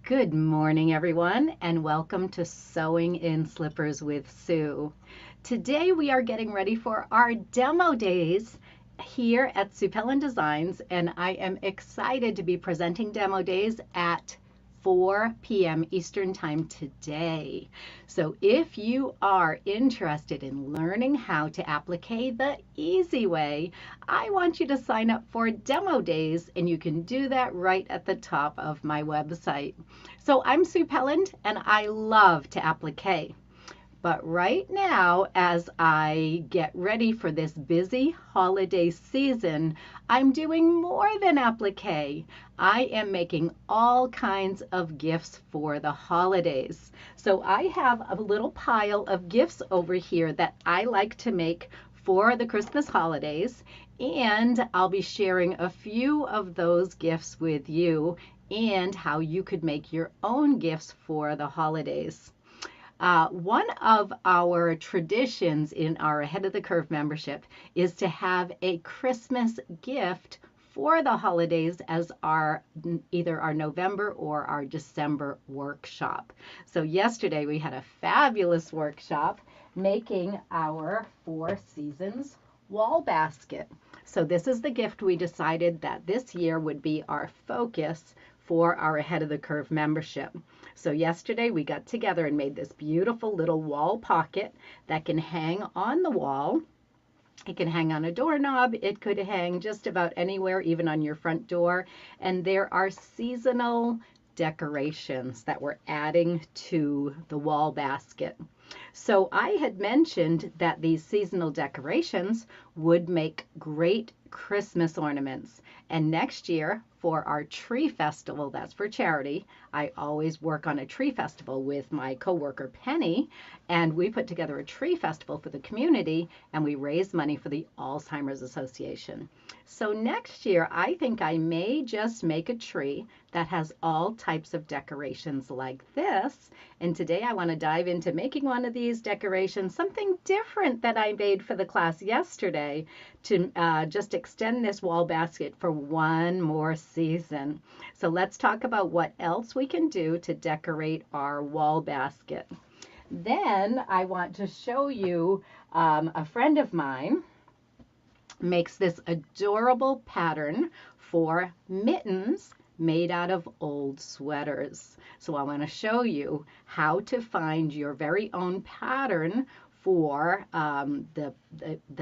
Good morning, everyone, and welcome to Sewing in Slippers with Sue. Today we are getting ready for our demo days here at Sue Pellin Designs, and I am excited to be presenting demo days at 4 p.m. Eastern Time today. So if you are interested in learning how to applique the easy way, I want you to sign up for demo days, and you can do that right at the top of my website. So I'm Sue Pellin, and I love to applique. But right now, as I get ready for this busy holiday season, I'm doing more than applique. I am making all kinds of gifts for the holidays. So I have a little pile of gifts over here that I like to make for the Christmas holidays, and I'll be sharing a few of those gifts with you and how you could make your own gifts for the holidays. One of our traditions in our Ahead of the Curve membership is to have a Christmas gift for the holidays as either our November or our December workshop. So yesterday we had a fabulous workshop making our Four Seasons wall basket. So this is the gift we decided that this year would be our focus for our Ahead of the Curve membership. So yesterday we got together and made this beautiful little wall pocket that can hang on the wall. It can hang on a doorknob. It could hang just about anywhere, even on your front door. And there are seasonal decorations that we're adding to the wall basket. So I had mentioned that these seasonal decorations would make great Christmas ornaments. And next year, for our tree festival, that's for charity, I always work on a tree festival with my coworker Penny, and we put together a tree festival for the community, and we raise money for the Alzheimer's Association. So next year, I think I may just make a tree that has all types of decorations like this. And today I want to dive into making one of these decorations, something different that I made for the class yesterday, to just extend this wall basket for one more season. So let's talk about what else we can do to decorate our wall basket. Then I want to show you a friend of mine makes this adorable pattern for mittens made out of old sweaters. So I want to show you how to find your very own pattern for the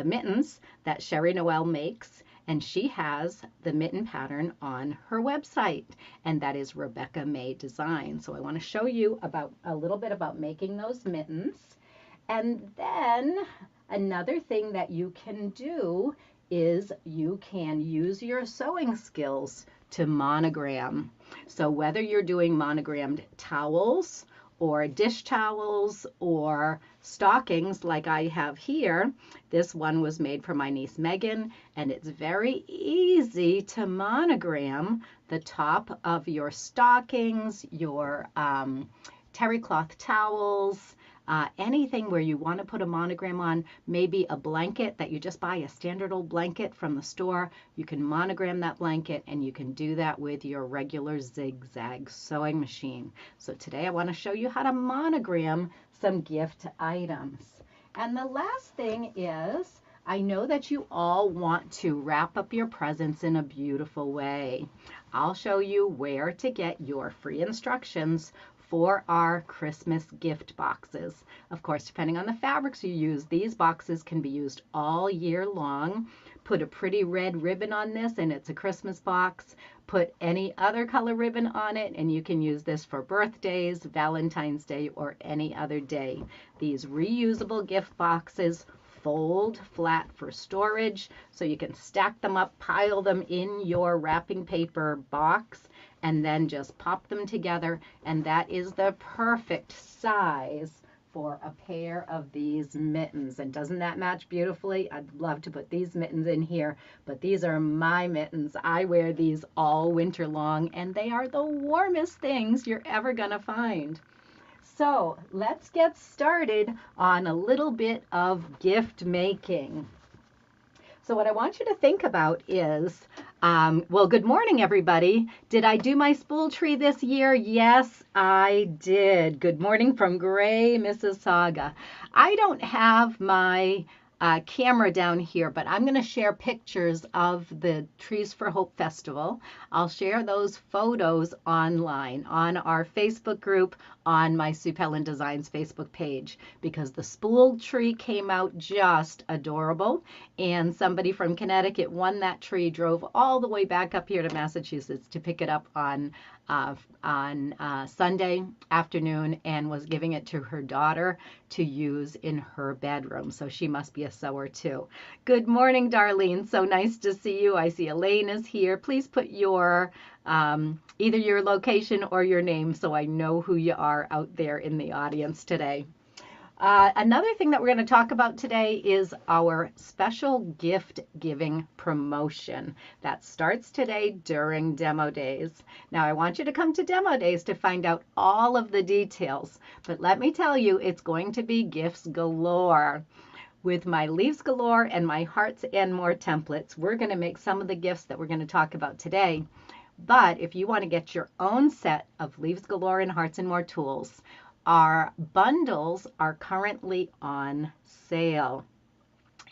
mittens that Sherry Noel makes, and she has the mitten pattern on her website, and that is Rebecca May Design. So I want to show you a little bit about making those mittens. And then another thing that you can do is you can use your sewing skills to monogram. So whether you're doing monogrammed towels or dish towels or stockings like I have here, this one was made for my niece Megan, and it's very easy to monogram the top of your stockings, your terry cloth towels, anything where you want to put a monogram on, maybe a blanket that you just buy, a standard old blanket from the store. You can monogram that blanket, and you can do that with your regular zigzag sewing machine. So today I want to show you how to monogram some gift items. And the last thing is, I know that you all want to wrap up your presents in a beautiful way. I'll show you where to get your free instructions for our Christmas gift boxes. Of course, depending on the fabrics you use, these boxes can be used all year long. Put a pretty red ribbon on this and it's a Christmas box. Put any other color ribbon on it and you can use this for birthdays, Valentine's Day, or any other day. These reusable gift boxes fold flat for storage, so you can stack them up, pile them in your wrapping paper box, and then just pop them together, and that is the perfect size for a pair of these mittens. And doesn't that match beautifully? I'd love to put these mittens in here, but these are my mittens. I wear these all winter long, and they are the warmest things you're ever gonna find. So let's get started on a little bit of gift making. So what I want you to think about is Well, good morning, everybody. Did I do my spool tree this year? Yes, I did. Good morning from Gray, Mississauga. I don't have my camera down here, but I'm going to share pictures of the Trees for Hope Festival. I'll share those photos online on our Facebook group, on my Sue Pellin Designs Facebook page, because the spool tree came out just adorable, and somebody from Connecticut won that tree, drove all the way back up here to Massachusetts to pick it up on Sunday afternoon, and was giving it to her daughter to use in her bedroom. So she must be a sewer too. Good morning, Darlene. So nice to see you. I see Elaine is here. Please put your either your location or your name so I know who you are out there in the audience today. Another thing that we're going to talk about today is our special gift giving promotion that starts today during demo days. Now, I want you to come to demo days to find out all of the details, but let me tell you, it's going to be gifts galore. With my Leaves Galore and my Hearts and More templates, we're going to make some of the gifts that we're going to talk about today. But if you want to get your own set of Leaves Galore and Hearts and More tools, our bundles are currently on sale.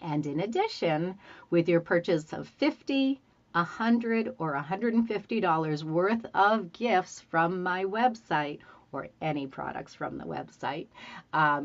And in addition, with your purchase of $50, $100, or $150 worth of gifts from my website, or any products from the website,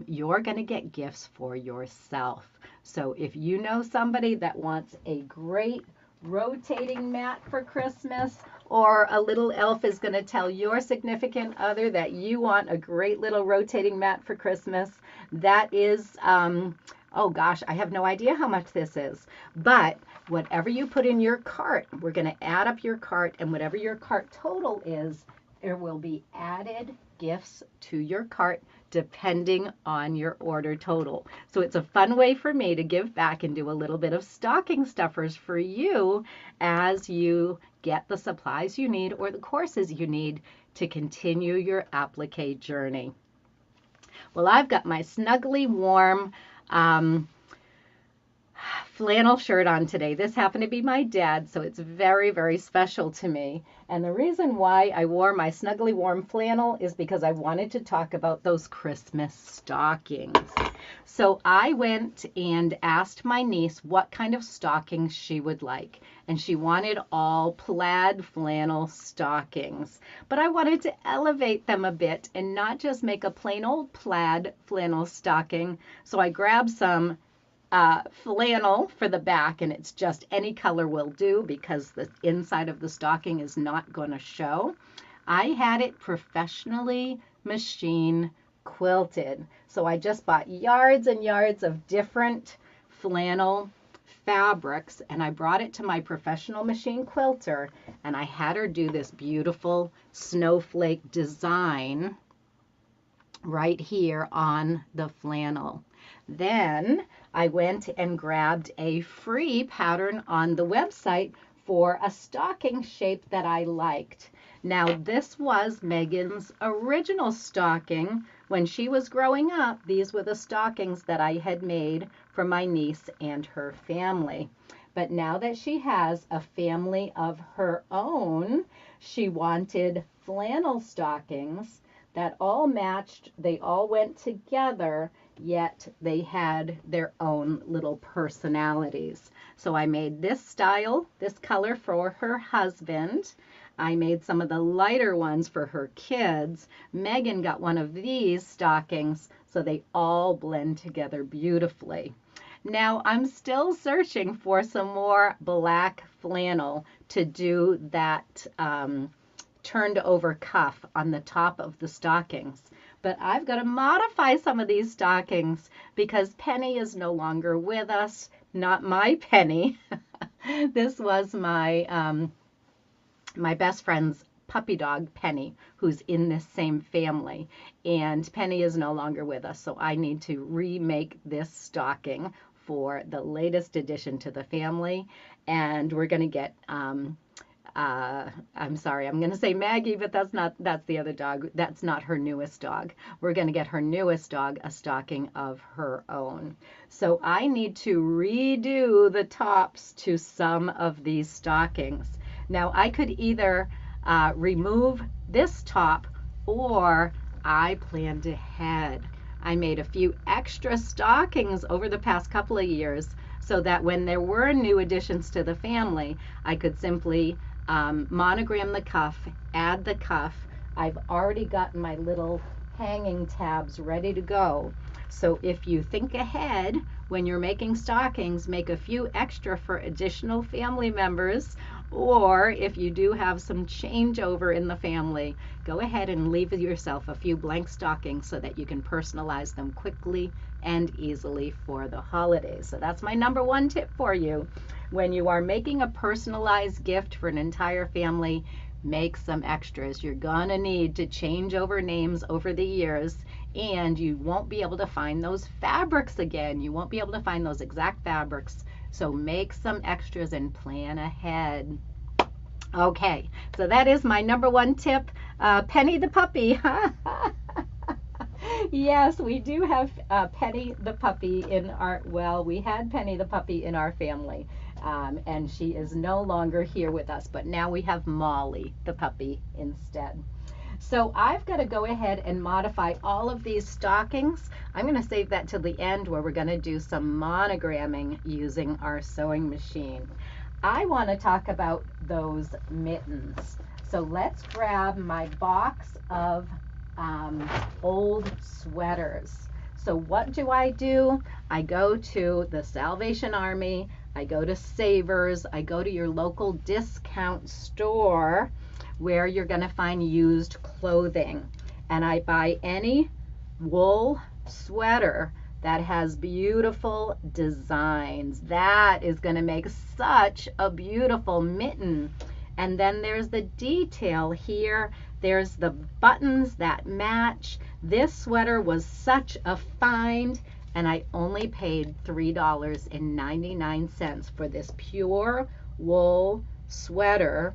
you're going to get gifts for yourself. So if you know somebody that wants a great rotating mat for Christmas, or a little elf is going to tell your significant other that you want a great little rotating mat for Christmas, that is, oh gosh, I have no idea how much this is, but whatever you put in your cart, we're going to add up your cart, and whatever your cart total is, there will be added gifts to your cart depending on your order total. So it's a fun way for me to give back and do a little bit of stocking stuffers for you as you get the supplies you need or the courses you need to continue your applique journey. Well, I've got my snuggly warm flannel shirt on today. This happened to be my dad, so it's very, very special to me. And the reason why I wore my snuggly warm flannel is because I wanted to talk about those Christmas stockings. So I went and asked my niece what kind of stockings she would like. And she wanted all plaid flannel stockings. But I wanted to elevate them a bit and not just make a plain old plaid flannel stocking. So I grabbed some flannel for the back, and it's just any color will do because the inside of the stocking is not going to show. I had it professionally machine quilted. So I just bought yards and yards of different flannel fabrics, and I brought it to my professional machine quilter, and I had her do this beautiful snowflake design right here on the flannel. Then I went and grabbed a free pattern on the website for a stocking shape that I liked. Now, this was Megan's original stocking. When she was growing up, these were the stockings that I had made for my niece and her family. But now that she has a family of her own, she wanted flannel stockings that all matched. They all went together, yet they had their own little personalities. So I made this style, this color for her husband. I made some of the lighter ones for her kids. Megan got one of these stockings, so they all blend together beautifully. Now I'm still searching for some more black flannel to do that turned over cuff on the top of the stockings. But I've got to modify some of these stockings because Penny is no longer with us. Not my Penny. This was my my best friend's puppy dog, Penny, who's in this same family. And Penny is no longer with us, so I need to remake this stocking for the latest addition to the family. And we're going to get I'm sorry, I'm going to say Maggie, but that's the other dog. That's not her newest dog. We're going to get her newest dog a stocking of her own. So I need to redo the tops to some of these stockings. Now I could either remove this top, or I planned ahead. I made a few extra stockings over the past couple of years so that when there were new additions to the family, I could simply monogram the cuff, add the cuff. I've already got my little hanging tabs ready to go. So if you think ahead when you're making stockings, make a few extra for additional family members, or if you do have some changeover in the family, go ahead and leave yourself a few blank stockings so that you can personalize them quickly and easily for the holidays. So that's my number one tip for you. When you are making a personalized gift for an entire family, make some extras. You're gonna need to change over names over the years, and you won't be able to find those fabrics again. You won't be able to find those exact fabrics. So make some extras and plan ahead. Okay, so that is my number one tip. Penny the puppy. Yes, we do have Penny the puppy in our, well, we had Penny the puppy in our family, and she is no longer here with us, but now we have Molly the puppy instead. So I've got to go ahead and modify all of these stockings. I'm going to save that till the end where we're going to do some monogramming using our sewing machine. I want to talk about those mittens. So let's grab my box of old sweaters. So what do? I go to the Salvation Army, I go to Savers, I go to your local discount store where you're going to find used clothing, and I buy any wool sweater that has beautiful designs. That is going to make such a beautiful mitten. And then there's the detail here. There's the buttons that match. This sweater was such a find, and I only paid $3.99 for this pure wool sweater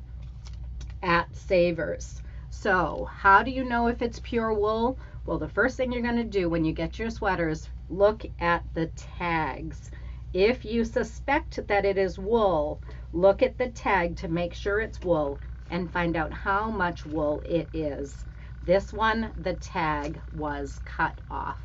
at Savers. So how do you know if it's pure wool? Well, the first thing you're going to do when you get your sweaters, look at the tags. If you suspect that it is wool, look at the tag to make sure it's wool and find out how much wool it is. This one, the tag was cut off.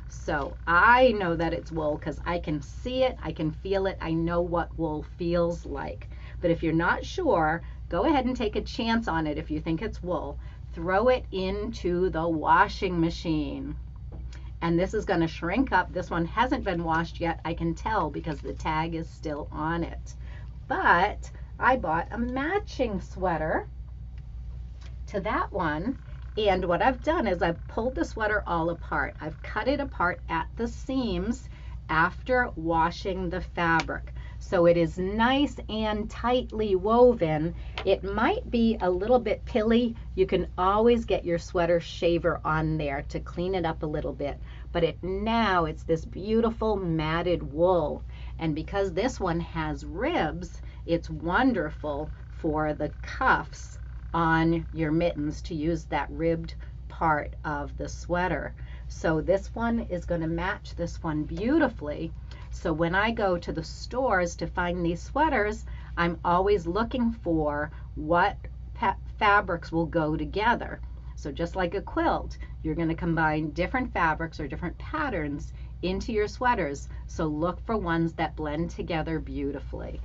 So I know that it's wool because I can see it, I can feel it, I know what wool feels like. But if you're not sure, go ahead and take a chance on it. If you think it's wool, throw it into the washing machine. And this is going to shrink up. This one hasn't been washed yet, I can tell because the tag is still on it. But I bought a matching sweater to that one, and what I've done is I've pulled the sweater all apart. I've cut it apart at the seams after washing the fabric. So it is nice and tightly woven. It might be a little bit pilly. You can always get your sweater shaver on there to clean it up a little bit. But now it's this beautiful matted wool. And because this one has ribs, it's wonderful for the cuffs on your mittens to use that ribbed part of the sweater. So this one is going to match this one beautifully. So when I go to the stores to find these sweaters, I'm always looking for what fabrics will go together. So just like a quilt, you're going to combine different fabrics or different patterns into your sweaters. So look for ones that blend together beautifully.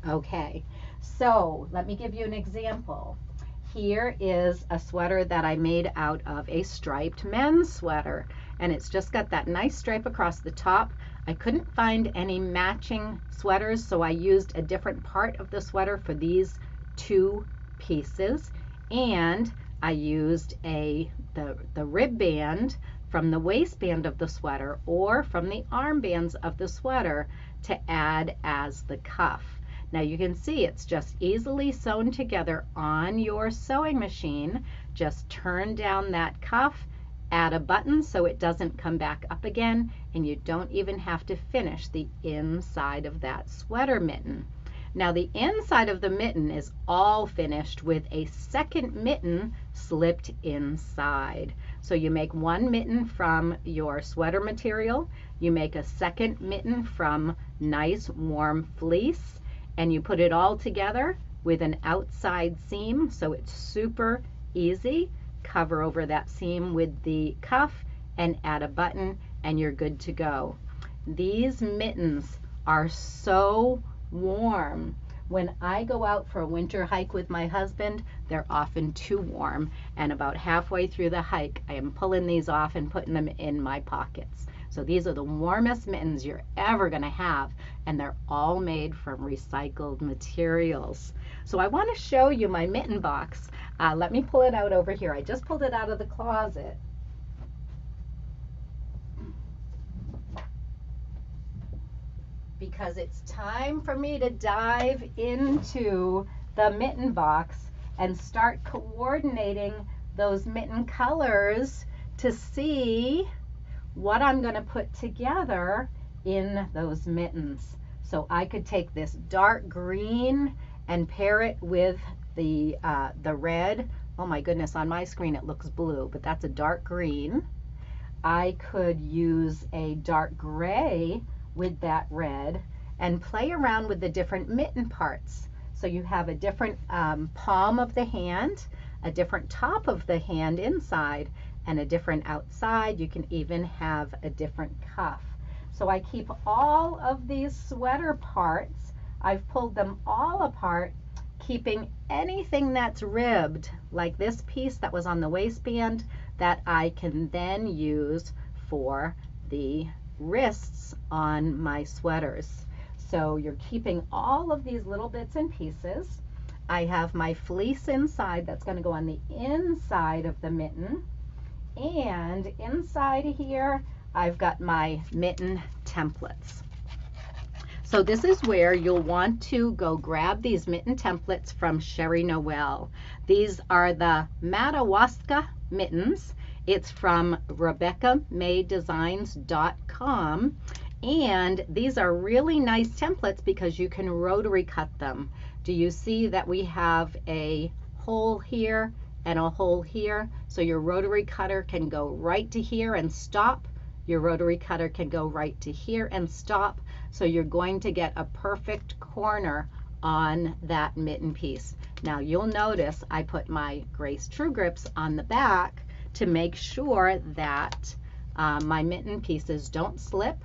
Okay, so let me give you an example. Here is a sweater that I made out of a striped men's sweater, and it's just got that nice stripe across the top. I couldn't find any matching sweaters, so I used a different part of the sweater for these two pieces, and I used the rib band from the waistband of the sweater or from the armbands of the sweater to add as the cuff. Now you can see it's just easily sewn together on your sewing machine. Just turn down that cuff, add a button so it doesn't come back up again, and you don't even have to finish the inside of that sweater mitten. Now the inside of the mitten is all finished with a second mitten slipped inside. So you make one mitten from your sweater material, you make a second mitten from nice warm fleece, and you put it all together with an outside seam, so it's super easy. Cover over that seam with the cuff and add a button and you're good to go. These mittens are so warm. When I go out for a winter hike with my husband, they're often too warm, and about halfway through the hike I am pulling these off and putting them in my pockets. So these are the warmest mittens you're ever going to have, and they're all made from recycled materials. So I want to show you my mitten box. Let me pull it out over here. I just pulled it out of the closet. Because it's time for me to dive into the mitten box and start coordinating those mitten colors to see what I'm going to put together in those mittens. So I could take this dark green and pair it with the red. Oh my goodness, on my screen it looks blue, but that's a dark green. I could use a dark gray with that red and play around with the different mitten parts. So you have a different palm of the hand, a different top of the hand inside, and a different outside. You can even have a different cuff. So I keep all of these sweater parts, I've pulled them all apart, keeping anything that's ribbed, like this piece that was on the waistband, that I can then use for the wrists on my sweaters. So you're keeping all of these little bits and pieces. I have my fleece inside that's going to go on the inside of the mitten, and inside here I've got my mitten templates. So this is where you'll want to go grab these mitten templates from Sherry Noel. These are the Madawaska mittens. It's from RebeccaMayDesigns.com, and these are really nice templates because you can rotary cut them. Do you see that we have a hole here and a hole here? So your rotary cutter can go right to here and stop. Your rotary cutter can go right to here and stop. So you're going to get a perfect corner on that mitten piece. Now you'll notice I put my Grace True Grips on the back to make sure that my mitten pieces don't slip.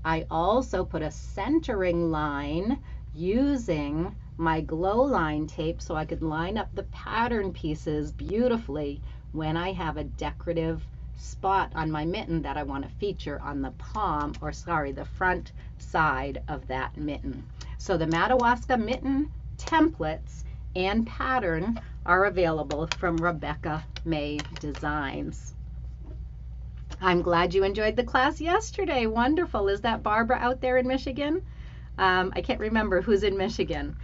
I also put a centering line using my glow line tape so I could line up the pattern pieces beautifully when I have a decorative spot on my mitten that I want to feature on the palm, or sorry, the front side of that mitten. So the Madawaska mitten templates and pattern are available from Rebecca May Designs. I'm glad you enjoyed the class yesterday. Wonderful. Is that Barbara out there in Michigan? I can't remember who's in Michigan.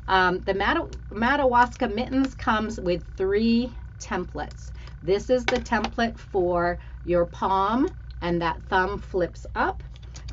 The Madawaska mittens comes with 3 templates. This is the template for your palm, and that thumb flips up.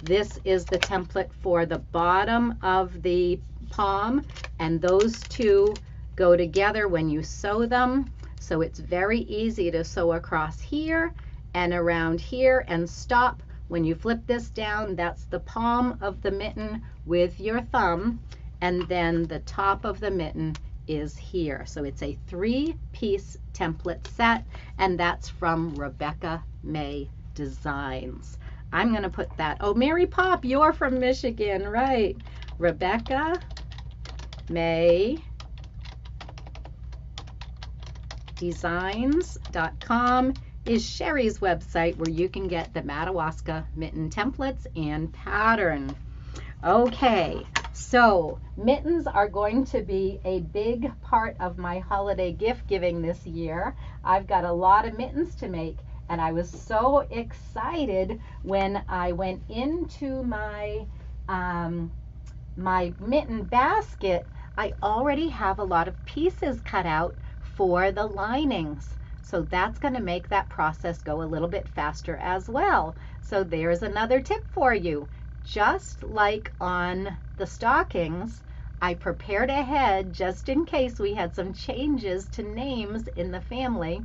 This is the template for the bottom of the palm, and those two go together when you sew them. So it's very easy to sew across here and around here and stop. When you flip this down, that's the palm of the mitten with your thumb, and then the top of the mitten is here. So it's a 3-piece template set, and that's from Rebecca May Designs. I'm going to put that. Oh, Mary Pop, you're from Michigan, right? Rebecca May Designs.com is Sherry's website where you can get the Madawaska mitten templates and pattern. Okay, so mittens are going to be a big part of my holiday gift giving this year. I've got a lot of mittens to make, and I was so excited when I went into my my mitten basket. I already have a lot of pieces cut out for the linings. So that's going to make that process go a little bit faster as well. So there's another tip for you. Just like on the stockings, I prepared ahead just in case we had some changes to names in the family.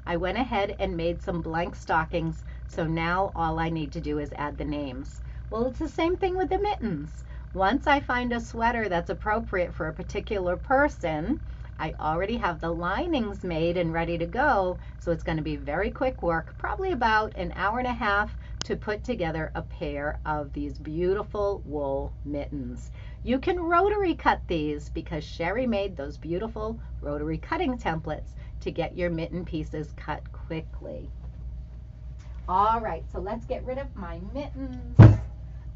I went ahead and made some blank stockings, so now all I need to do is add the names. Well, it's the same thing with the mittens. Once I find a sweater that's appropriate for a particular person, I already have the linings made and ready to go, so it's going to be very quick work, probably about an hour and a half to put together a pair of these beautiful wool mittens. You can rotary cut these because Sherry made those beautiful rotary cutting templates to get your mitten pieces cut quickly. All right, so let's get rid of my mittens.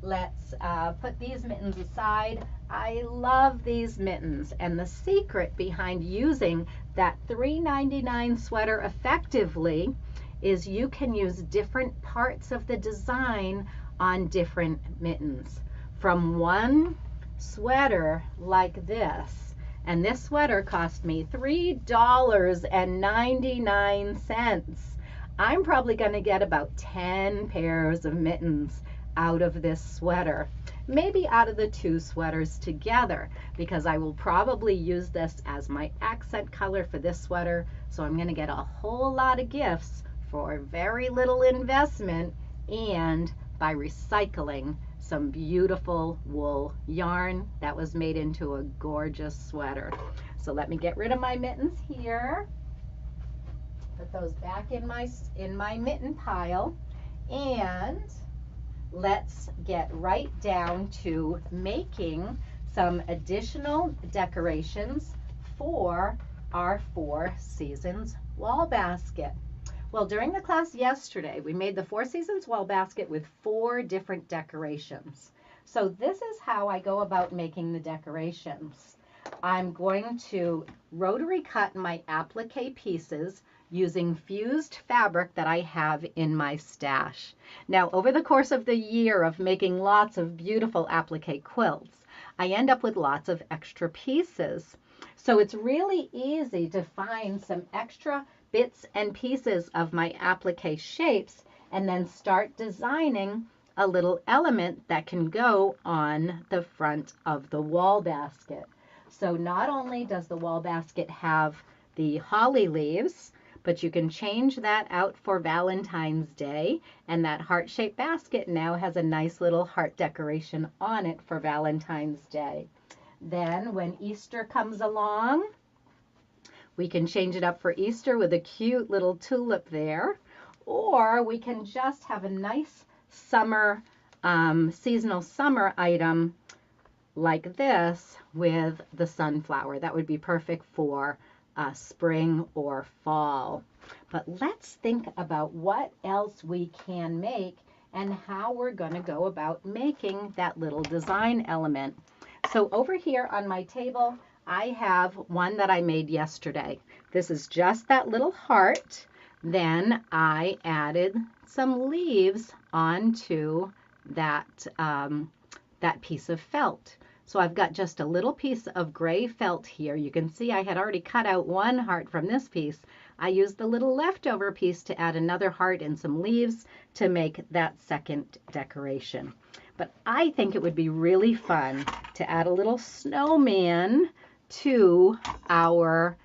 Let's put these mittens aside. I love these mittens, and the secret behind using that $3.99 sweater effectively is you can use different parts of the design on different mittens. From one sweater like this, and this sweater cost me $3.99. I'm probably going to get about 10 pairs of mittens out of this sweater, maybe out of the two sweaters together, because I will probably use this as my accent color for this sweater. So I'm going to get a whole lot of gifts for very little investment and by recycling some beautiful wool yarn that was made into a gorgeous sweater. So let me get rid of my mittens here, put those back in my mitten pile, and let's get right down to making some additional decorations for our Four Seasons wall basket. Well, during the class yesterday, we made the Four Seasons wall basket with 4 different decorations. So this is how I go about making the decorations. I'm going to rotary cut my applique pieces using fused fabric that I have in my stash. Now, over the course of the year of making lots of beautiful applique quilts, I end up with lots of extra pieces. So it's really easy to find some extra bits and pieces of my applique shapes and then start designing a little element that can go on the front of the wall basket. So not only does the wall basket have the holly leaves, but you can change that out for Valentine's Day, and that heart-shaped basket now has a nice little heart decoration on it for Valentine's Day. Then when Easter comes along, we can change it up for Easter with a cute little tulip there, or we can just have a nice summer, seasonal summer item like this with the sunflower. That would be perfect for spring or fall. But let's think about what else we can make and how we're going to go about making that little design element. So over here on my table, I have one that I made yesterday. This is just that little heart. Then I added some leaves onto that, that piece of felt. So I've got just a little piece of gray felt here. You can see I had already cut out one heart from this piece. I used the little leftover piece to add another heart and some leaves to make that second decoration. But I think it would be really fun to add a little snowman to our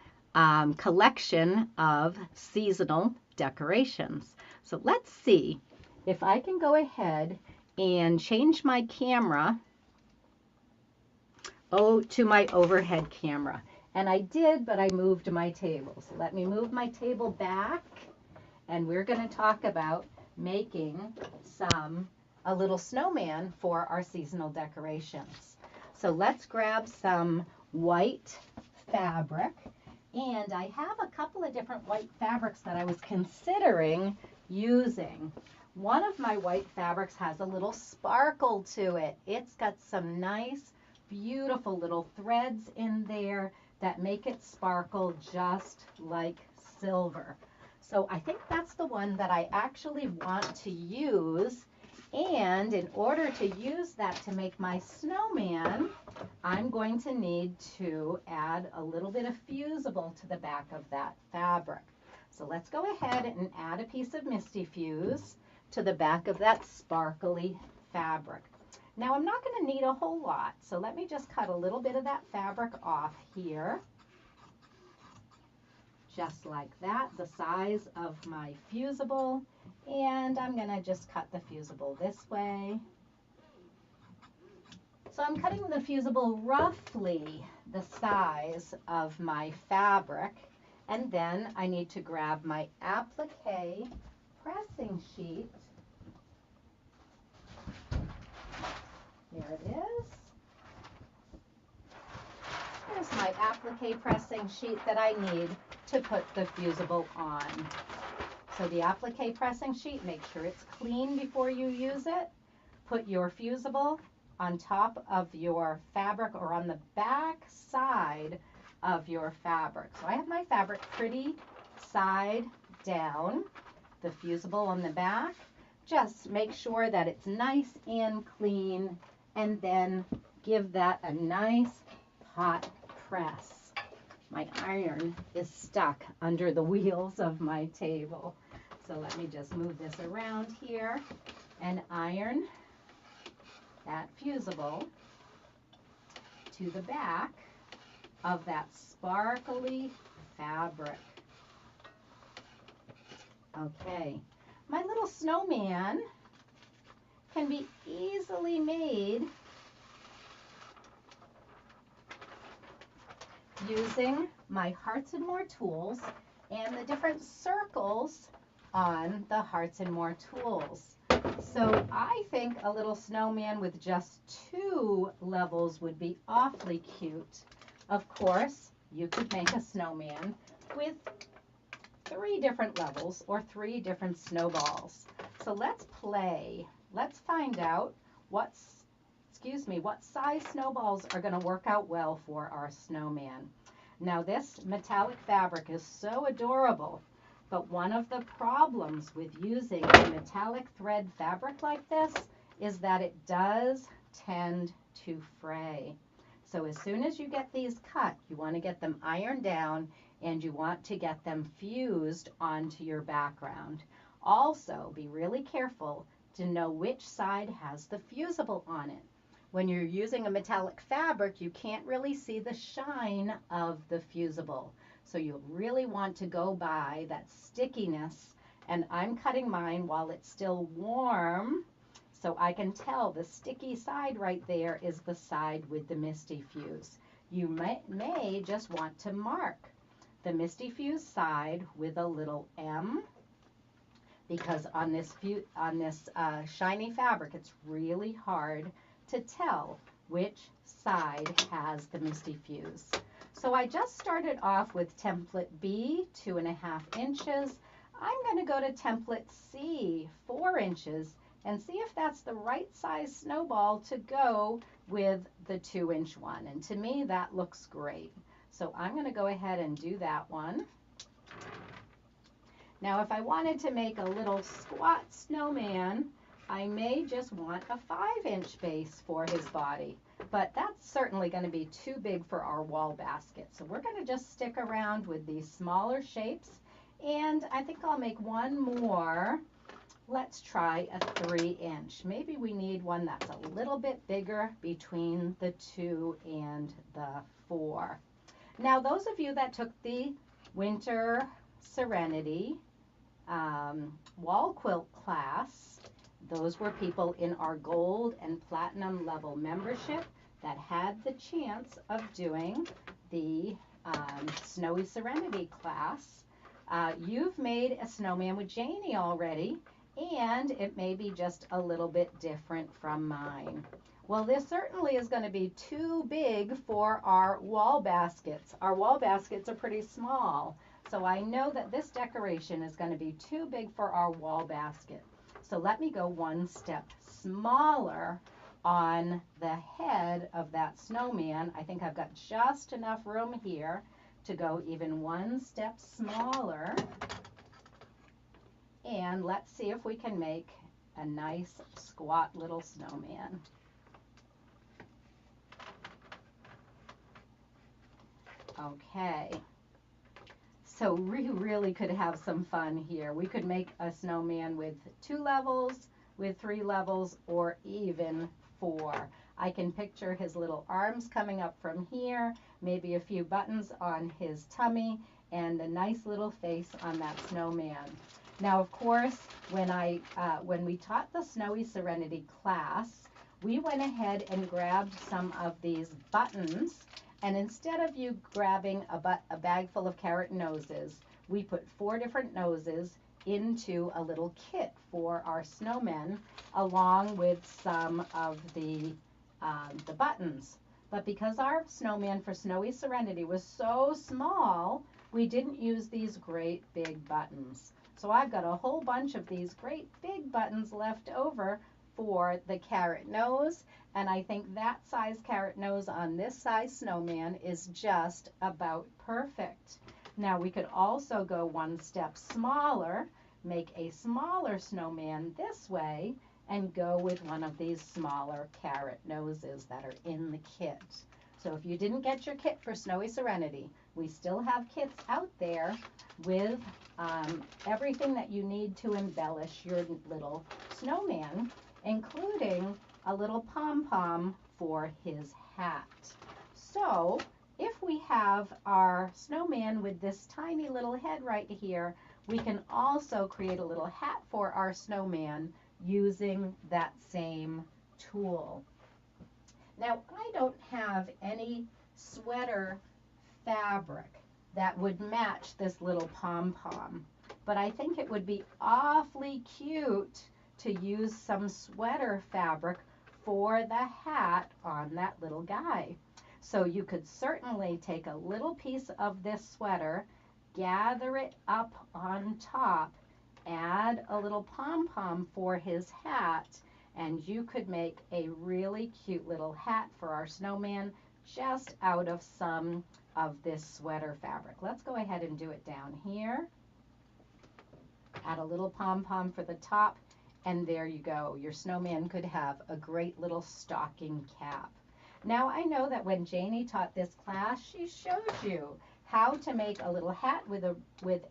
collection of seasonal decorations. So let's see if I can go ahead and change my camera to my overhead camera. And I did, but I moved my table. So let me move my table back, and we're going to talk about making a little snowman for our seasonal decorations. So let's grab some white fabric, and I have a couple of different white fabrics that I was considering using. One of my white fabrics has a little sparkle to it. It's got some nice, beautiful little threads in there that make it sparkle just like silver. So I think that's the one that I actually want to use. And in order to use that to make my snowman, I'm going to need to add a little bit of fusible to the back of that fabric. So let's go ahead and add a piece of Misty Fuse to the back of that sparkly fabric. Now I'm not going to need a whole lot, so let me just cut a little bit of that fabric off here. Just like that, the size of my fusible. And I'm going to just cut the fusible this way. So I'm cutting the fusible roughly the size of my fabric. And then I need to grab my applique pressing sheet. There it is. Here's my applique pressing sheet that I need to put the fusible on. So the applique pressing sheet, make sure it's clean before you use it. Put your fusible on top of your fabric or on the back side of your fabric. So I have my fabric pretty side down, the fusible on the back. Just make sure that it's nice and clean, and then give that a nice hot press. My iron is stuck under the wheels of my table. So let me just move this around here and iron that fusible to the back of that sparkly fabric. Okay, my little snowman can be easily made using my Hearts and More tools and the different circles on the Hearts and More tools. So I think a little snowman with just 2 levels would be awfully cute. Of course, you could make a snowman with 3 different levels or 3 different snowballs. So let's play. Let's find out what size snowballs are going to work out well for our snowman. Now this metallic fabric is so adorable, but one of the problems with using a metallic thread fabric like this is that it does tend to fray. So as soon as you get these cut, you want to get them ironed down and you want to get them fused onto your background. Also, be really careful to know which side has the fusible on it. When you're using a metallic fabric, you can't really see the shine of the fusible. So you'll really want to go by that stickiness. And I'm cutting mine while it's still warm, so I can tell the sticky side right there is the side with the Misty Fuse. You may just want to mark the Misty Fuse side with a little M, because on this shiny fabric, it's really hard to tell which side has the Misty Fuse. So I just started off with template B, 2.5 inches. I'm going to go to template C, 4 inches, and see if that's the right size snowball to go with the 2-inch one. And to me, that looks great. So I'm going to go ahead and do that one. Now, if I wanted to make a little squat snowman, I may just want a 5-inch base for his body, but that's certainly going to be too big for our wall basket. So we're going to just stick around with these smaller shapes, and I think I'll make one more. Let's try a 3-inch. Maybe we need one that's a little bit bigger between the 2 and the 4. Now, those of you that took the Winter Serenity wall quilt class, those were people in our gold and platinum level membership that had the chance of doing the Snowy Serenity class. You've made a snowman with Janie already, and it may be just a little bit different from mine. Well, this certainly is going to be too big for our wall baskets. Our wall baskets are pretty small, so I know that this decoration is going to be too big for our wall basket. So let me go one step smaller on the head of that snowman. I think I've got just enough room here to go even one step smaller. And let's see if we can make a nice squat little snowman. Okay. So we really could have some fun here. We could make a snowman with 2 levels, with 3 levels, or even 4. I can picture his little arms coming up from here, maybe a few buttons on his tummy, and a nice little face on that snowman. Now, of course, when we taught the Snowy Serenity class, we went ahead and grabbed some of these buttons, and instead of you grabbing a bag full of carrot noses, we put 4 different noses into a little kit for our snowmen, along with some of the buttons. But because our snowman for Snowy Serenity was so small, we didn't use these great big buttons. So I've got a whole bunch of these great big buttons left over for the carrot nose, and I think that size carrot nose on this size snowman is just about perfect. Now we could also go one step smaller, make a smaller snowman this way, and go with one of these smaller carrot noses that are in the kit. So if you didn't get your kit for Snowy Serenity, we still have kits out there with everything that you need to embellish your little snowman, including a little pom-pom for his hat. So if we have our snowman with this tiny little head right here, we can also create a little hat for our snowman using that same tool. Now, I don't have any sweater fabric that would match this little pom-pom, but I think it would be awfully cute to use some sweater fabric for the hat on that little guy. So you could certainly take a little piece of this sweater, gather it up on top, add a little pom-pom for his hat, and you could make a really cute little hat for our snowman just out of some of this sweater fabric. Let's go ahead and do it down here. Add a little pom-pom for the top, and there you go. Your snowman could have a great little stocking cap. Now I know that when Janie taught this class, she showed you how to make a little hat with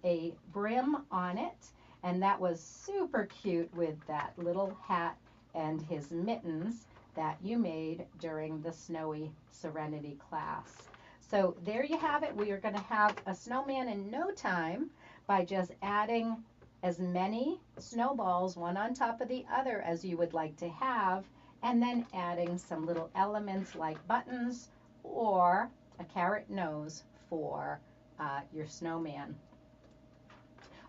a brim on it, and that was super cute with that little hat and his mittens that you made during the Snowy Serenity class. So there you have it. We are going to have a snowman in no time by just adding as many snowballs, one on top of the other, as you would like to have, and then adding some little elements like buttons or a carrot nose for your snowman.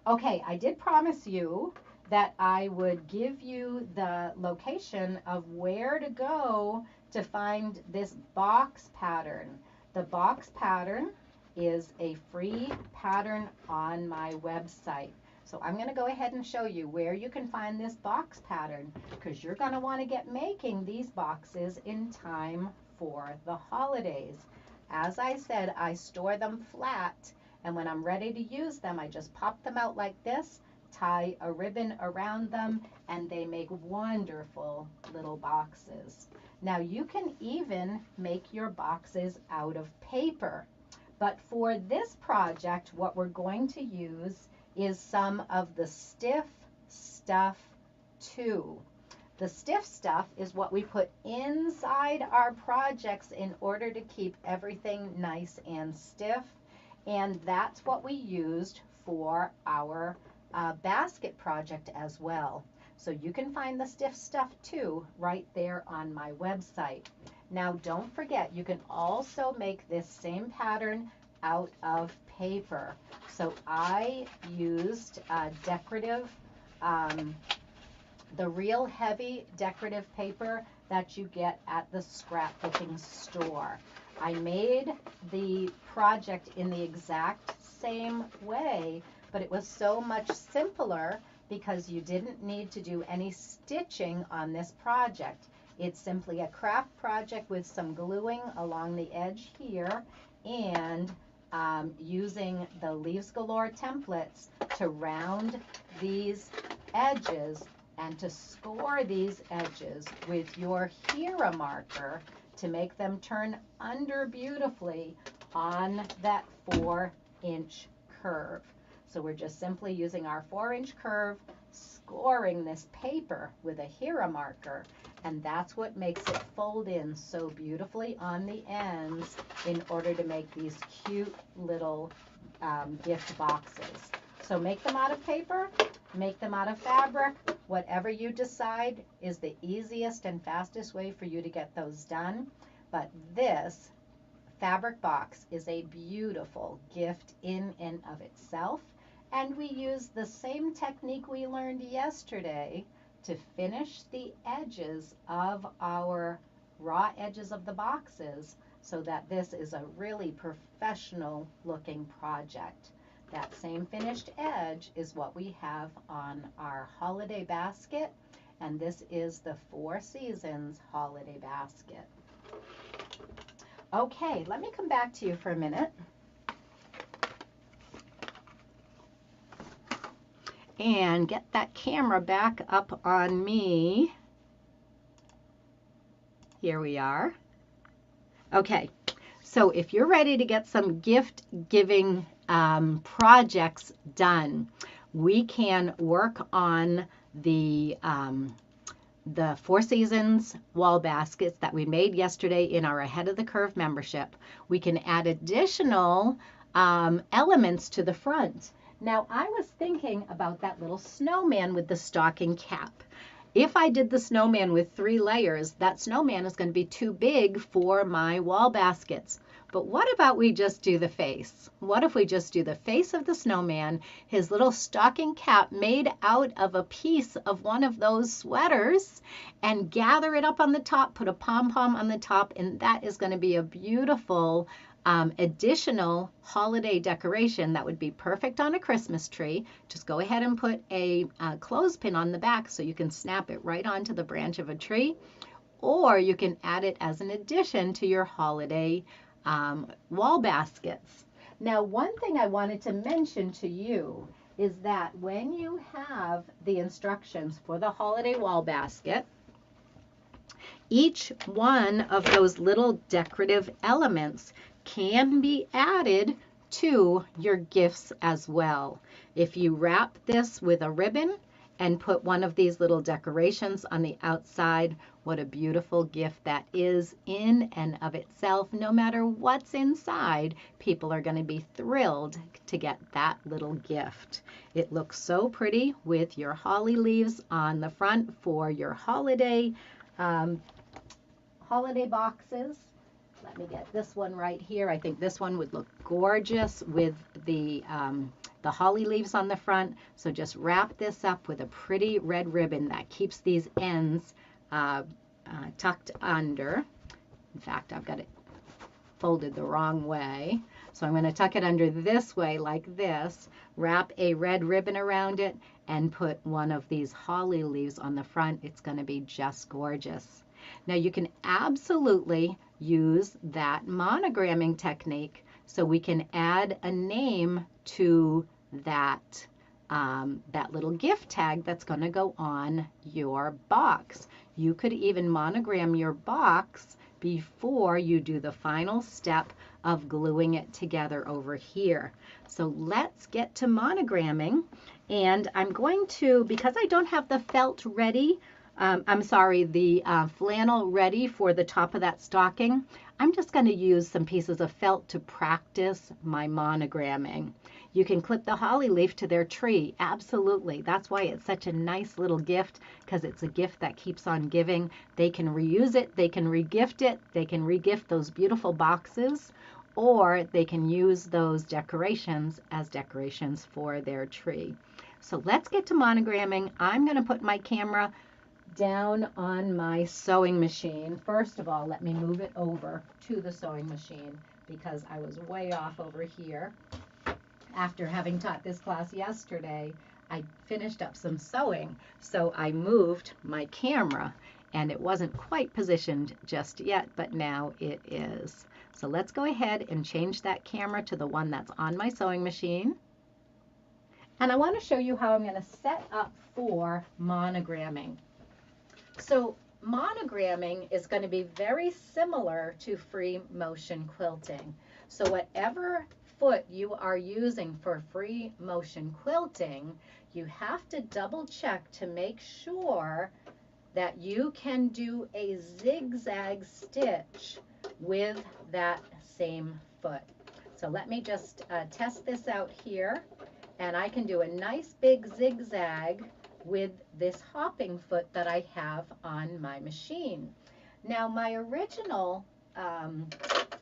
Okay, I did promise you that I would give you the location of where to go to find this box pattern. The box pattern is a free pattern on my website. So I'm going to go ahead and show you where you can find this box pattern, because you're going to want to get making these boxes in time for the holidays. As I said, I store them flat, and when I'm ready to use them, I just pop them out like this, tie a ribbon around them, and they make wonderful little boxes. Now you can even make your boxes out of paper, but for this project, what we're going to use is some of the stiff stuff 2. The stiff stuff is what we put inside our projects in order to keep everything nice and stiff, and that's what we used for our basket project as well. So you can find the stiff stuff 2 right there on my website. Now don't forget, you can also make this same pattern out of paper. So I used decorative, the real heavy decorative paper that you get at the scrapbooking store. I made the project in the exact same way, but it was so much simpler because you didn't need to do any stitching on this project. It's simply a craft project with some gluing along the edge here, and using the Leaves Galore templates to round these edges and to score these edges with your Hera marker to make them turn under beautifully on that 4-inch curve. So we're just simply using our 4-inch curve, scoring this paper with a Hera marker, And that's what makes it fold in so beautifully on the ends in order to make these cute little gift boxes. So make them out of paper, make them out of fabric, whatever you decide is the easiest and fastest way for you to get those done. But this fabric box is a beautiful gift in and of itself. And we use the same technique we learned yesterday to finish the edges of our raw edges of the boxes so that this is a really professional looking project. That same finished edge is what we have on our holiday basket, and this is the Four Seasons holiday basket. Okay, let me come back to you for a minute. And get that camera back up on me. Here we are. Okay, so if you're ready to get some gift giving projects done, we can work on the Four Seasons wall baskets that we made yesterday in our Ahead of the Curve membership. We can add additional elements to the front. Now, I was thinking about that little snowman with the stocking cap. If I did the snowman with 3 layers, that snowman is going to be too big for my wall baskets. But what about we just do the face? What if we just do the face of the snowman, his little stocking cap made out of a piece of one of those sweaters, and gather it up on the top, put a pom-pom on the top, and that is going to be a beautiful additional holiday decoration that would be perfect on a Christmas tree. Just go ahead and put a clothespin on the back so you can snap it right onto the branch of a tree, or you can add it as an addition to your holiday wall baskets. Now, one thing I wanted to mention to you is that when you have the instructions for the holiday wall basket, each one of those little decorative elements can be added to your gifts as well. If you wrap this with a ribbon and put one of these little decorations on the outside, what a beautiful gift that is in and of itself. No matter what's inside, people are going to be thrilled to get that little gift. It looks so pretty with your holly leaves on the front for your holiday boxes. Let me get this one right here. I think this one would look gorgeous with the holly leaves on the front. So just wrap this up with a pretty red ribbon that keeps these ends tucked under. In fact, I've got it folded the wrong way. So I'm going to tuck it under this way like this, wrap a red ribbon around it, and put one of these holly leaves on the front. It's going to be just gorgeous. Now you can absolutely use that monogramming technique so we can add a name to that little gift tag that's going to go on your box. You could even monogram your box before you do the final step of gluing it together over here. So let's get to monogramming, and I'm going to, because I don't have the felt ready, the flannel ready for the top of that stocking, I'm just going to use some pieces of felt to practice my monogramming. You can clip the holly leaf to their tree. Absolutely. That's why it's such a nice little gift, because it's a gift that keeps on giving. They can reuse it. They can regift it. They can regift those beautiful boxes, or they can use those decorations as decorations for their tree. So let's get to monogramming. I'm going to put my camera down on my sewing machine. First of all, let me move it over to the sewing machine because I was way off over here. After having taught this class yesterday, I finished up some sewing, so I moved my camera, and it wasn't quite positioned just yet, but now it is. So let's go ahead and change that camera to the one that's on my sewing machine. And I want to show you how I'm going to set up for monogramming. So monogramming is going to be very similar to free motion quilting. So whatever foot you are using for free motion quilting, you have to double check to make sure that you can do a zigzag stitch with that same foot. So let me just test this out here, and I can do a nice big zigzag with this hopping foot that I have on my machine. Now my original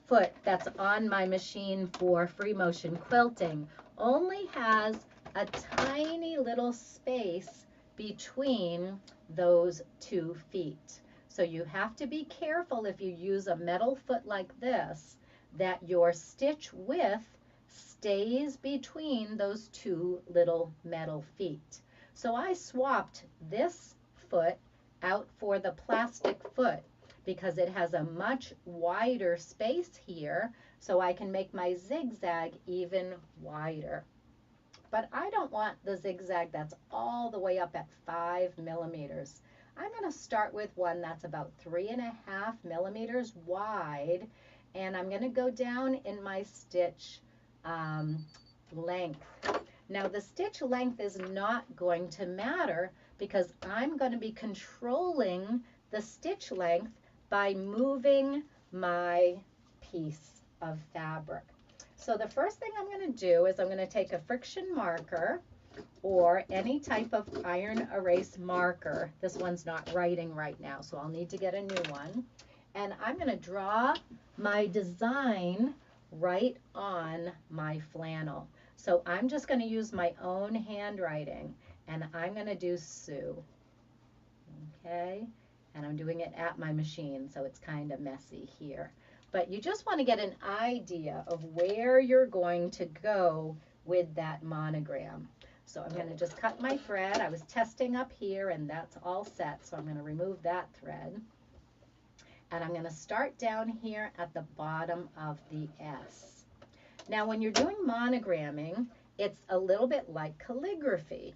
foot that's on my machine for free motion quilting only has a tiny little space between those 2 feet. So you have to be careful if you use a metal foot like this that your stitch width stays between those 2 little metal feet. So I swapped this foot out for the plastic foot because it has a much wider space here, so I can make my zigzag even wider. But I don't want the zigzag that's all the way up at 5 millimeters. I'm going to start with one that's about 3.5 millimeters wide, and I'm going to go down in my stitch length. Now the stitch length is not going to matter because I'm going to be controlling the stitch length by moving my piece of fabric. So the first thing I'm going to do is I'm going to take a friction marker or any type of iron erase marker. This one's not writing right now, so I'll need to get a new one. And I'm going to draw my design right on my flannel. So I'm just going to use my own handwriting, and I'm going to do Sue. Okay, and I'm doing it at my machine, so it's kind of messy here. But you just want to get an idea of where you're going to go with that monogram. So I'm going to just cut my thread. I was testing up here, and that's all set, so I'm going to remove that thread. And I'm going to start down here at the bottom of the S. Now when you're doing monogramming, it's a little bit like calligraphy.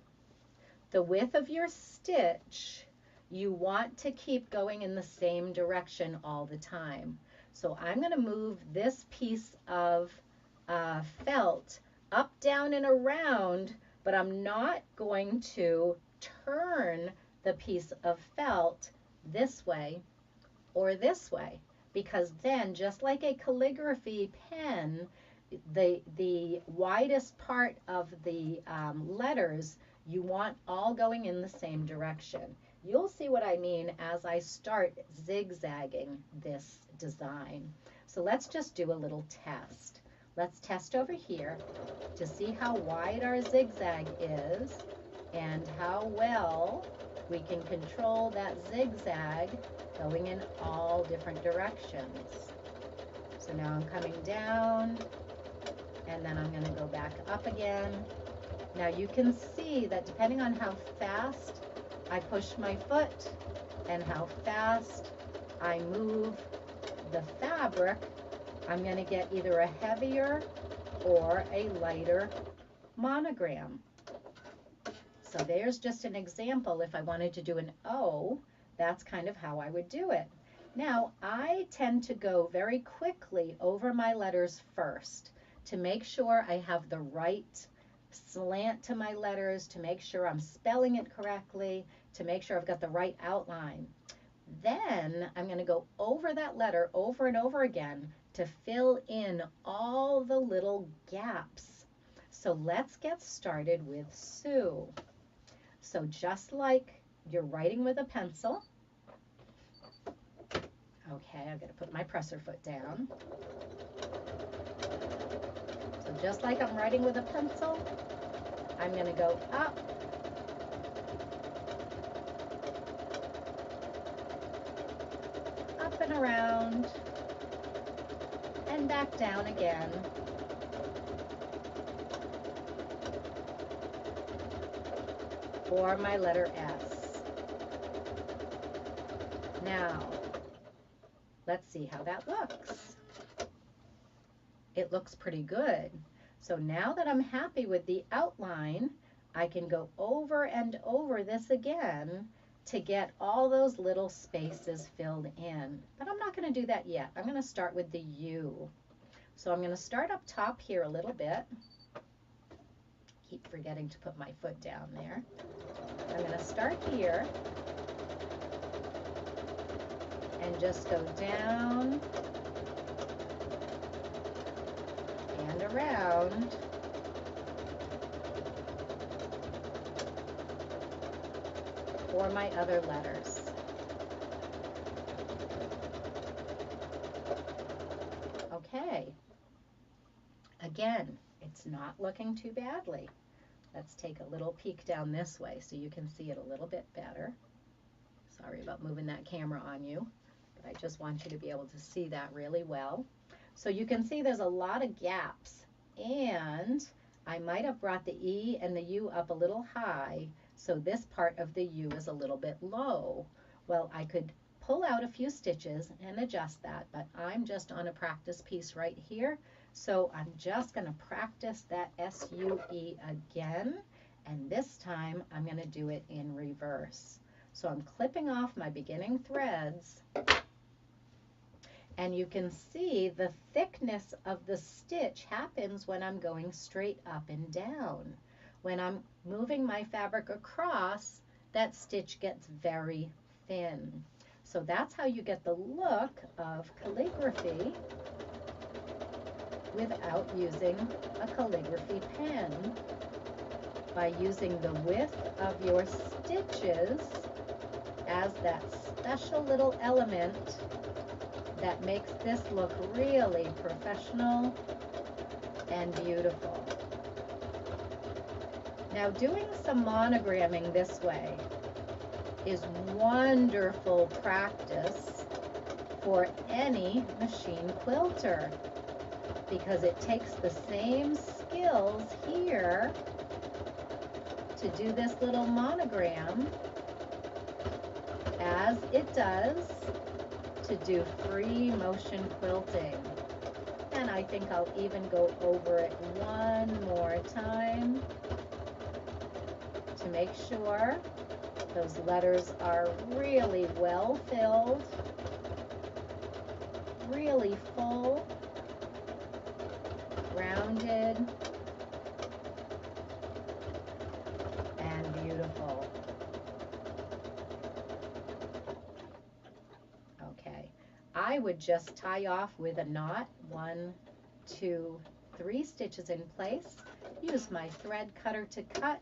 The width of your stitch, you want to keep going in the same direction all the time. So I'm going to move this piece of felt up, down, and around, but I'm not going to turn the piece of felt this way or this way, because then, just like a calligraphy pen, the widest part of the letters, you want all going in the same direction. You'll see what I mean as I start zigzagging this design. So let's just do a little test. Let's test over here to see how wide our zigzag is and how well we can control that zigzag going in all different directions. So now I'm coming down, and then I'm going to go back up again. Now you can see that depending on how fast I push my foot and how fast I move the fabric, I'm going to get either a heavier or a lighter monogram. So there's just an example. If I wanted to do an O, that's kind of how I would do it. Now, I tend to go very quickly over my letters first to make sure I have the right slant to my letters, to make sure I'm spelling it correctly, to make sure I've got the right outline. Then I'm going to go over that letter over and over again to fill in all the little gaps. So let's get started with Sue. So just like you're writing with a pencil, okay, I'm going to put my presser foot down. So just like I'm writing with a pencil, I'm going to go up, up and around, and back down again. For my letter S. Now, let's see how that looks. It looks pretty good. So now that I'm happy with the outline, I can go over and over this again to get all those little spaces filled in. But I'm not going to do that yet. I'm going to start with the U. So I'm going to start up top here a little bit. Keep forgetting to put my foot down there. I'm going to start here, and just go down and around. For my other letters. Okay. Again, it's not looking too badly. Let's take a little peek down this way so you can see it a little bit better. Sorry about moving that camera on you, but I just want you to be able to see that really well. So you can see there's a lot of gaps, and I might have brought the E and the U up a little high, so this part of the U is a little bit low. Well, I could pull out a few stitches and adjust that, but I'm just on a practice piece right here. So I'm just going to practice that S-U-E again, and this time I'm going to do it in reverse. So I'm clipping off my beginning threads, and you can see the thickness of the stitch happens when I'm going straight up and down. When I'm moving my fabric across, that stitch gets very thin. So that's how you get the look of calligraphy without using a calligraphy pen, by using the width of your stitches as that special little element that makes this look really professional and beautiful. Now, doing some monogramming this way is wonderful practice for any machine quilter, because it takes the same skills here to do this little monogram as it does to do free motion quilting. And I think I'll even go over it one more time to make sure those letters are really well filled, really full, rounded, and beautiful. Okay, I would just tie off with a knot, 1, 2, 3 stitches in place, use my thread cutter to cut,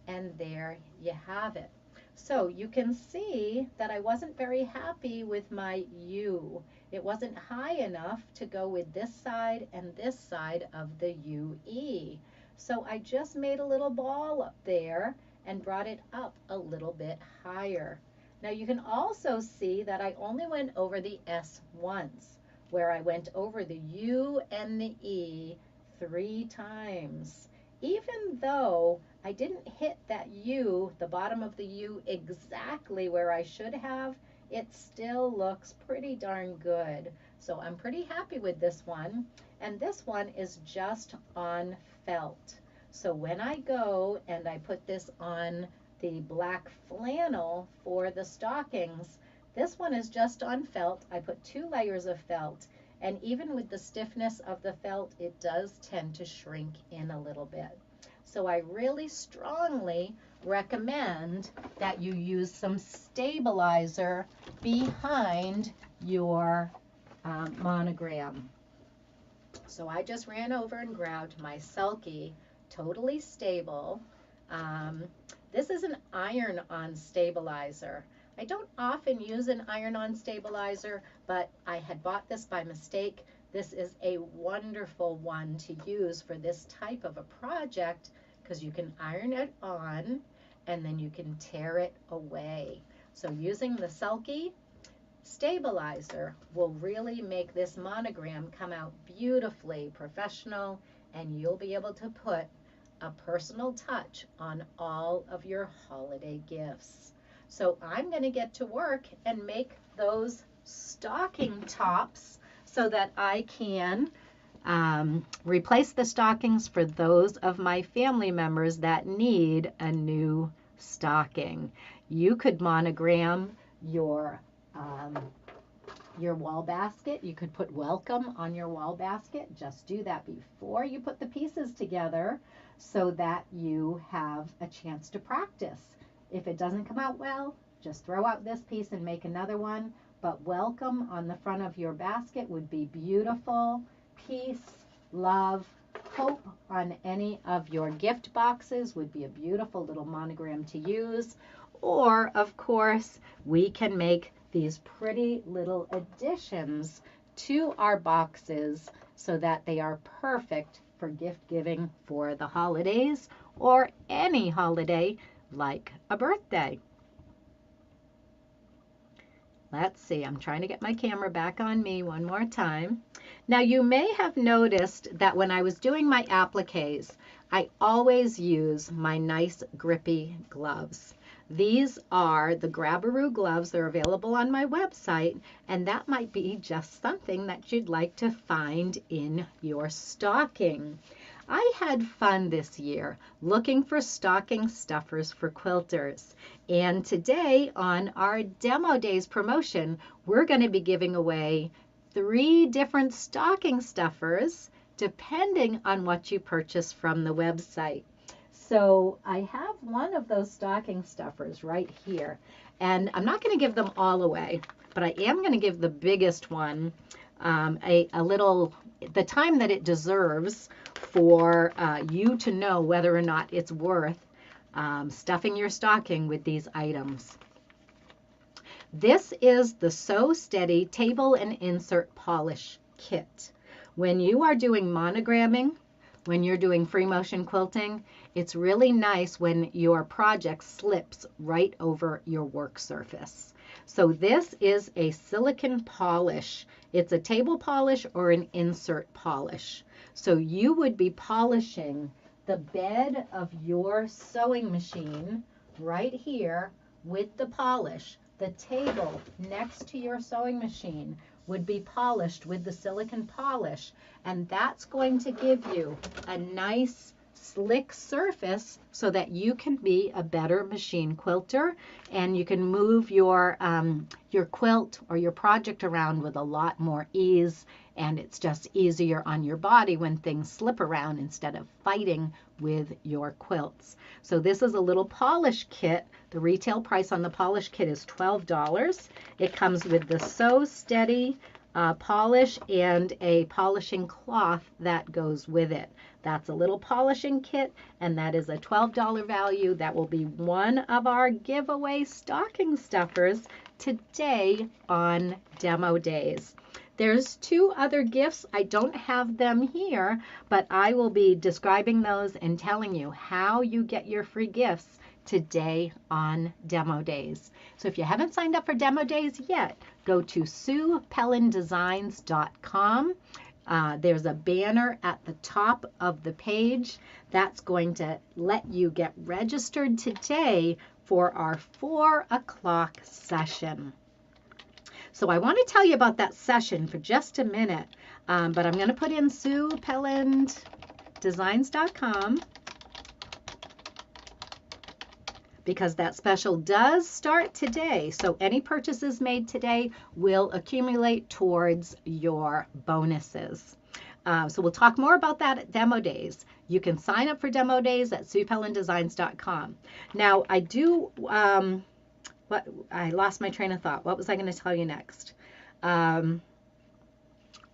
and there you have it. So you can see that I wasn't very happy with my U. It wasn't high enough to go with this side and this side of the UE. So I just made a little ball up there and brought it up a little bit higher. Now you can also see that I only went over the S once, where I went over the U and the E 3 times. Even though I didn't hit that U, the bottom of the U, exactly where I should have, it still looks pretty darn good. So I'm pretty happy with this one. And this one is just on felt. So when I go and I put this on the black flannel for the stockings, this one is just on felt. I put 2 layers of felt. And even with the stiffness of the felt, it does tend to shrink in a little bit. So I really strongly recommend that you use some stabilizer behind your monogram. So I just ran over and grabbed my Selkie Totally Stable. This is an iron-on stabilizer. I don't often use an iron-on stabilizer, but I had bought this by mistake. This is a wonderful one to use for this type of a project because you can iron it on and then you can tear it away. So using the Selkie stabilizer will really make this monogram come out beautifully professional, and you'll be able to put a personal touch on all of your holiday gifts. So I'm going to get to work and make those stocking tops so that I can replace the stockings for those of my family members that need a new stocking. You could monogram your wall basket. You could put welcome on your wall basket. Just do that before you put the pieces together so that you have a chance to practice. If it doesn't come out well, just throw out this piece and make another one. but welcome on the front of your basket would be beautiful. Peace, love, hope on any of your gift boxes would be a beautiful little monogram to use. Or, of course, we can make these pretty little additions to our boxes so that they are perfect for gift giving for the holidays or any holiday like a birthday. Let's see, I'm trying to get my camera back on me one more time. Now you may have noticed that when I was doing my appliques, I always use my nice grippy gloves. These are the Grabberoo gloves. They're available on my website, and that might be just something that you'd like to find in your stocking. I had fun this year looking for stocking stuffers for quilters. And today on our Demo Days promotion, we're going to be giving away 3 different stocking stuffers depending on what you purchase from the website. So I have one of those stocking stuffers right here. And I'm not going to give them all away, but I am going to give the biggest one the time that it deserves for you to know whether or not it's worth stuffing your stocking with these items. This is the Sew Steady Table and Insert Polish Kit. When you are doing monogramming, when you're doing free motion quilting, it's really nice when your project slips right over your work surface. So this is a silicone polish. It's a table polish or an insert polish. So you would be polishing the bed of your sewing machine right here with the polish. The table next to your sewing machine would be polished with the silicone polish, and that's going to give you a nice slick surface so that you can be a better machine quilter and you can move your quilt or your project around with a lot more ease, and it's just easier on your body when things slip around instead of fighting with your quilts. So this is a little polish kit. The retail price on the polish kit is $12. It comes with the Sew Steady polish and a polishing cloth that goes with it. That's a little polishing kit, and that is a $12 value. That will be one of our giveaway stocking stuffers today on Demo Days. There's 2 other gifts. I don't have them here, but I will be describing those and telling you how you get your free gifts today on Demo Days. So if you haven't signed up for Demo Days yet, go to SuePellinDesigns.com. There's a banner at the top of the page that's going to let you get registered today for our 4 o'clock session. So I want to tell you about that session for just a minute, but I'm going to put in SuePellinDesigns.com because that special does start today. So any purchases made today will accumulate towards your bonuses. So we'll talk more about that at Demo Days. You can sign up for Demo Days at SuePellinDesigns.com. Now I do, I lost my train of thought. What was I going to tell you next?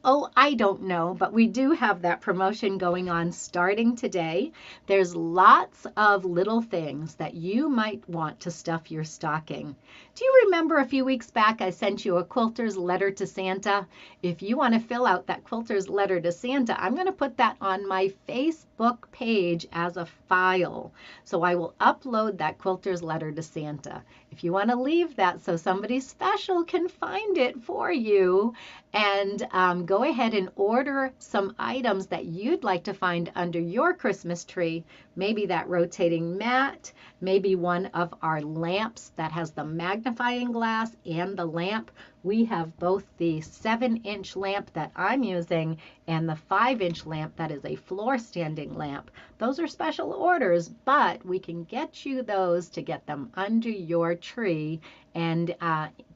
Oh, I don't know, but we do have that promotion going on starting today. There's lots of little things that you might want to stuff your stocking. Do you remember a few weeks back I sent you a quilter's letter to Santa? If you want to fill out that quilter's letter to Santa, I'm going to put that on my Facebook page as a file. So I will upload that quilter's letter to Santa. If you want to leave that so somebody special can find it for you, and go ahead and order some items that you'd like to find under your Christmas tree. Maybe that rotating mat, maybe one of our lamps that has the magnifying glass and the lamp. We have both the 7-inch lamp that I'm using and the 5-inch lamp that is a floor standing lamp. Those are special orders, but we can get you those to get them under your tree and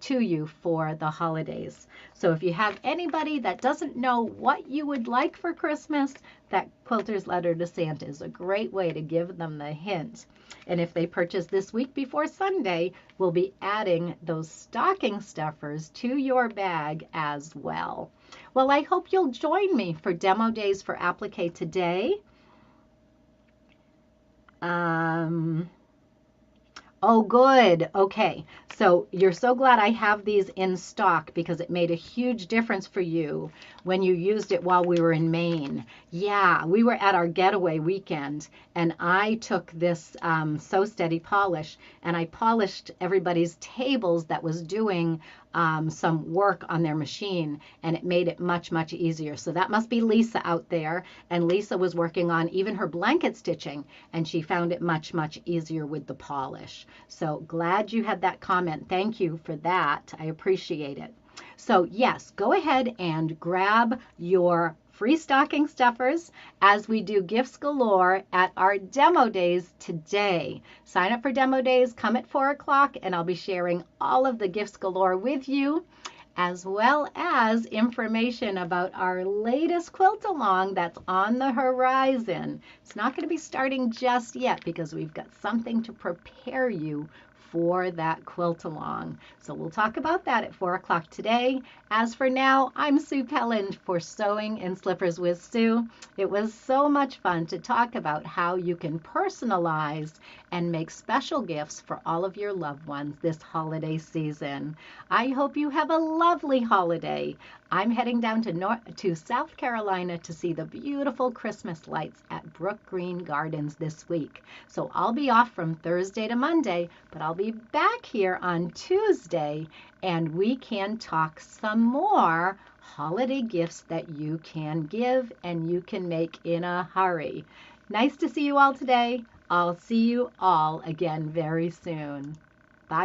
to you for the holidays. So if you have anybody that doesn't know what you would like for Christmas, that Quilter's Letter to Santa is a great way to give them the hint. And if they purchase this week before Sunday, we'll be adding those stocking stuffers to your bag as well. Well, I hope you'll join me for demo days for applique today. Oh, good. Okay. So you're so glad I have these in stock because it made a huge difference for you when you used it while we were in Maine. Yeah, we were at our getaway weekend and I took this So Steady polish and I polished everybody's tables that was doing some work on their machine, and it made it much, much easier. So that must be Lisa out there. And Lisa was working on even her blanket stitching, and she found it much, much easier with the polish. So glad you had that comment. Thank you for that. I appreciate it. So yes, go ahead and grab your free stocking stuffers as we do gifts galore at our demo days today. Sign up for demo days, come at 4 o'clock, and I'll be sharing all of the gifts galore with you, as well as information about our latest quilt along that's on the horizon. It's not going to be starting just yet because we've got something to prepare you for that quilt along. So we'll talk about that at 4 o'clock today. As for now, I'm Sue Pelland for Sewing in Slippers with Sue. It was so much fun to talk about how you can personalize and make special gifts for all of your loved ones this holiday season. I hope you have a lovely holiday. I'm heading down to South Carolina to see the beautiful Christmas lights at Brook Green Gardens this week. So I'll be off from Thursday to Monday, but I'll be back here on Tuesday and we can talk some more holiday gifts that you can give and you can make in a hurry. Nice to see you all today. I'll see you all again very soon. Bye.